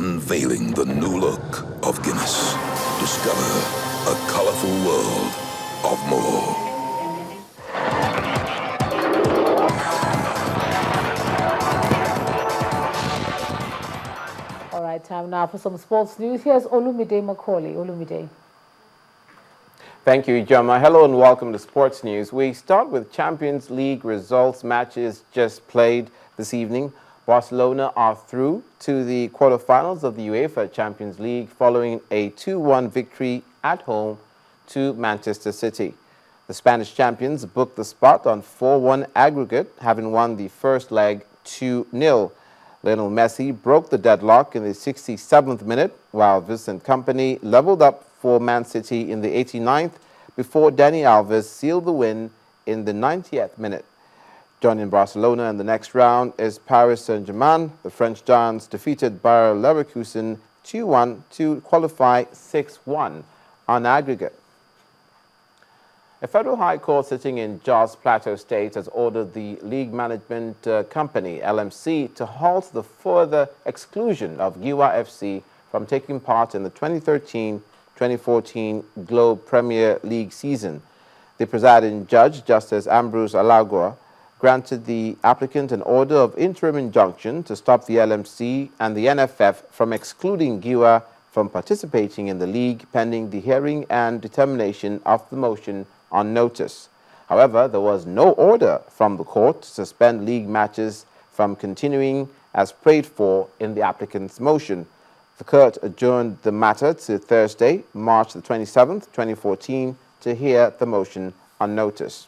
Unveiling the new look of Guinness. Discover a colorful world of more. All right, time now for some sports news. Here's Olumide Macaulay. Olumide. Thank you, Ijoma. Hello and welcome to Sports News. We start with Champions League results. Matches just played this evening. Barcelona are through to the quarterfinals of the UEFA Champions League following a 2-1 victory at home to Manchester City. The Spanish champions booked the spot on 4-1 aggregate, having won the first leg 2-0. Lionel Messi broke the deadlock in the 67th minute, while Vincent Kompany leveled up for Man City in the 89th before Dani Alves sealed the win in the 90th minute. Joining Barcelona in the next round is Paris Saint-Germain. The French giants defeated Bayer Leverkusen 2-1 to qualify 6-1 on aggregate. A federal high court sitting in Jos Plateau State has ordered the league management company, LMC, to halt the further exclusion of Giwa FC from taking part in the 2013-2014 Globe Premier League season. The presiding judge, Justice Ambrose Alagua, granted the applicant an order of interim injunction to stop the LMC and the NFF from excluding Giwa from participating in the league pending the hearing and determination of the motion on notice. However, there was no order from the court to suspend league matches from continuing as prayed for in the applicant's motion. The court adjourned the matter to Thursday, March the 27th, 2014, to hear the motion on notice.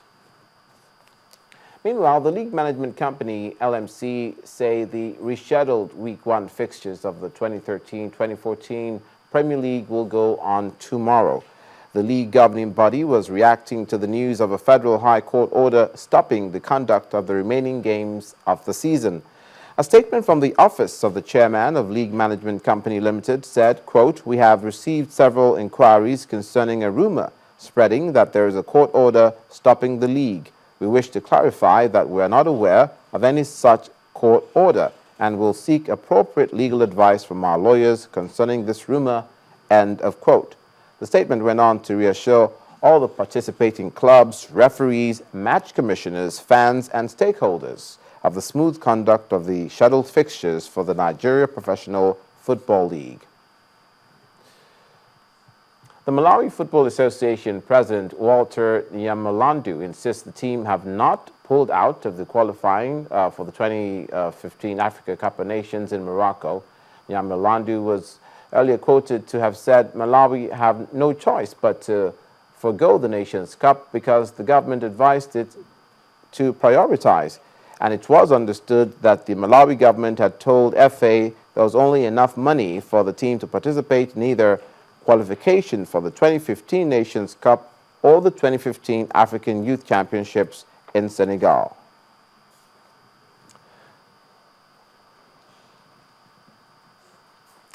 Meanwhile, the league management company, LMC, say the rescheduled Week 1 fixtures of the 2013-2014 Premier League will go on tomorrow. The league governing body was reacting to the news of a federal high court order stopping the conduct of the remaining games of the season. A statement from the office of the chairman of League Management Company Limited said, quote, "We have received several inquiries concerning a rumor spreading that there is a court order stopping the league. We wish to clarify that we are not aware of any such court order and will seek appropriate legal advice from our lawyers concerning this rumor," end of quote. The statement went on to reassure all the participating clubs, referees, match commissioners, fans, and stakeholders of the smooth conduct of the scheduled fixtures for the Nigeria Professional Football League. The Malawi Football Association President Walter Nyamalandu insists the team have not pulled out of the qualifying for the 2015 Africa Cup of Nations in Morocco. Nyamalandu was earlier quoted to have said Malawi have no choice but to forgo the Nations Cup because the government advised it to prioritize. And it was understood that the Malawi government had told FA there was only enough money for the team to participate in either qualification for the 2015 Nations Cup or the 2015 African Youth Championships in Senegal.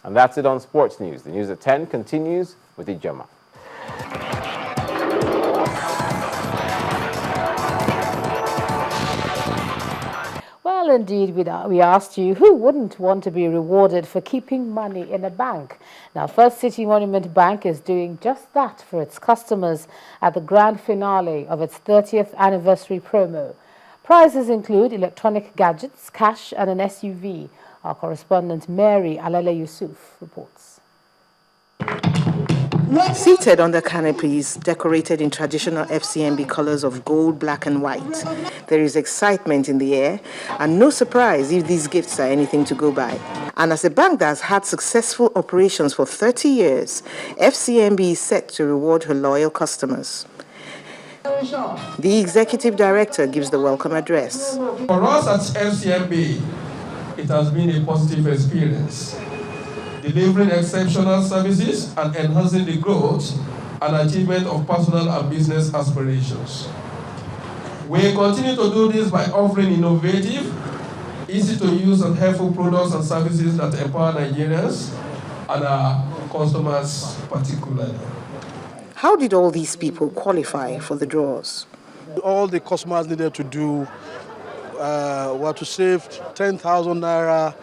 And that's it on Sports News. The news at 10 continues with Ijoma. Well, indeed, we asked you, who wouldn't want to be rewarded for keeping money in a bank? Now, First City Monument Bank is doing just that for its customers at the grand finale of its 30th anniversary promo. Prizes include electronic gadgets, cash, and an SUV. Our correspondent Mary Alele Yusuf reports. Seated under canopies decorated in traditional FCMB colors of gold, black and white, there is excitement in the air and no surprise if these gifts are anything to go by. And as a bank that has had successful operations for 30 years, FCMB is set to reward her loyal customers. The executive director gives the welcome address. For us at FCMB, it has been a positive experience, delivering exceptional services and enhancing the growth and achievement of personal and business aspirations. We continue to do this by offering innovative, easy to use and helpful products and services that empower Nigerians and our customers particularly. How did all these people qualify for the draws? All the customers needed to do were to save 10,000 naira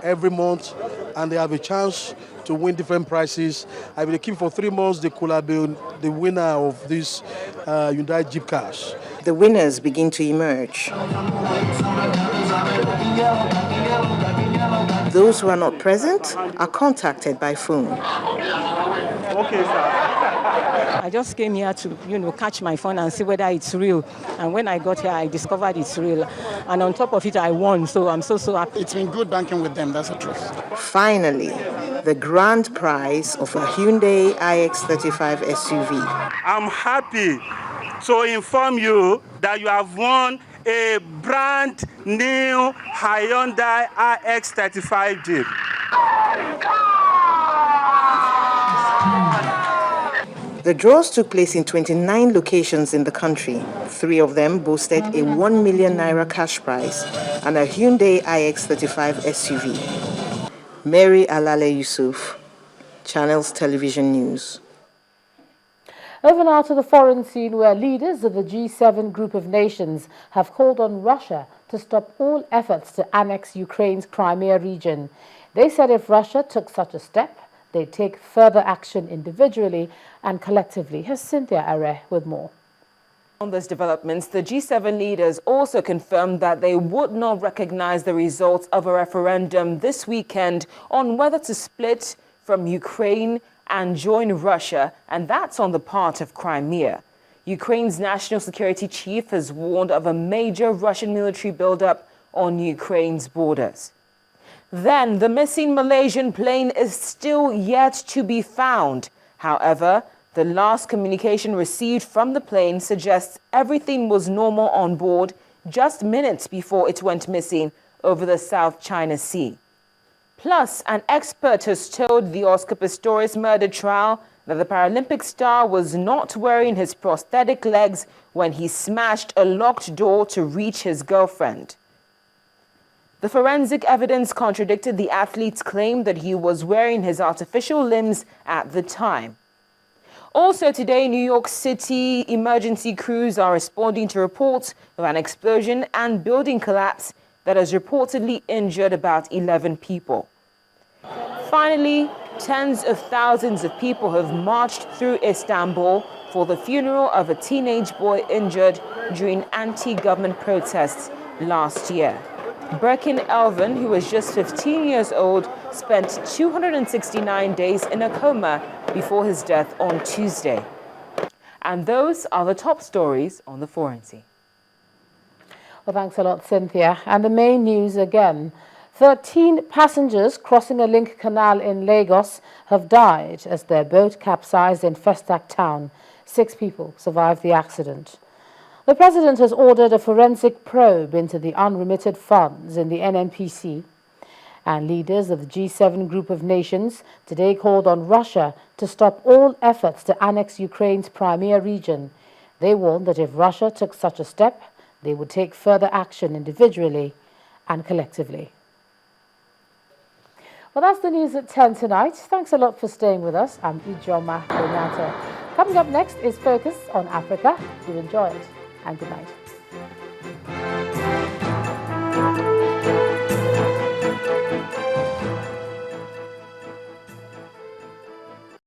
every month, and they have a chance to win different prizes. If they keep for 3 months, they could have been the winner of this Hyundai Jeep cars. The winners begin to emerge. Those who are not present are contacted by phone. Okay, sir. I just came here to, catch my phone and see whether it's real. And when I got here, I discovered it's real. And on top of it, I won. So I'm so happy. It's been good banking with them, that's the truth. Finally, the grand prize of a Hyundai iX35 SUV. I'm happy to inform you that you have won a brand new Hyundai iX35 Jeep. The draws took place in 29 locations in the country. 3 of them boasted a 1 million naira cash prize and a Hyundai iX35 SUV. Mary Alale Yusuf, Channels Television News. Over now to the foreign scene, where leaders of the G7 group of nations have called on Russia to stop all efforts to annex Ukraine's Crimea region. They said if Russia took such a step, they'd take further action individually and collectively. Here's Cynthia Are with more. On those developments, the G7 leaders also confirmed that they would not recognize the results of a referendum this weekend on whether to split from Ukraine and join Russia, and that's on the part of Crimea. Ukraine's national security chief has warned of a major Russian military buildup on Ukraine's borders. Then, the missing Malaysian plane is still yet to be found. However, the last communication received from the plane suggests everything was normal on board just minutes before it went missing over the South China Sea. Plus, an expert has told the Oscar Pistorius murder trial that the Paralympic star was not wearing his prosthetic legs when he smashed a locked door to reach his girlfriend. The forensic evidence contradicted the athlete's claim that he was wearing his artificial limbs at the time. Also today, New York City emergency crews are responding to reports of an explosion and building collapse that has reportedly injured about 11 people. Finally, tens of thousands of people have marched through Istanbul for the funeral of a teenage boy injured during anti-government protests last year. Birkin Elvin, who was just 15 years old, spent 269 days in a coma before his death on Tuesday. And those are the top stories on the foreign scene. Well, thanks a lot, Cynthia. And the main news again. 13 passengers crossing a link canal in Lagos have died as their boat capsized in Festac town. 6 people survived the accident. The president has ordered a forensic probe into the unremitted funds in the NNPC. And leaders of the G7 group of nations today called on Russia to stop all efforts to annex Ukraine's Crimea region. They warned that if Russia took such a step, they would take further action individually and collectively. Well, that's the news at 10 tonight. Thanks a lot for staying with us. I'm Ijoma Renato. Coming up next is Focus on Africa. Do enjoy it, and good night.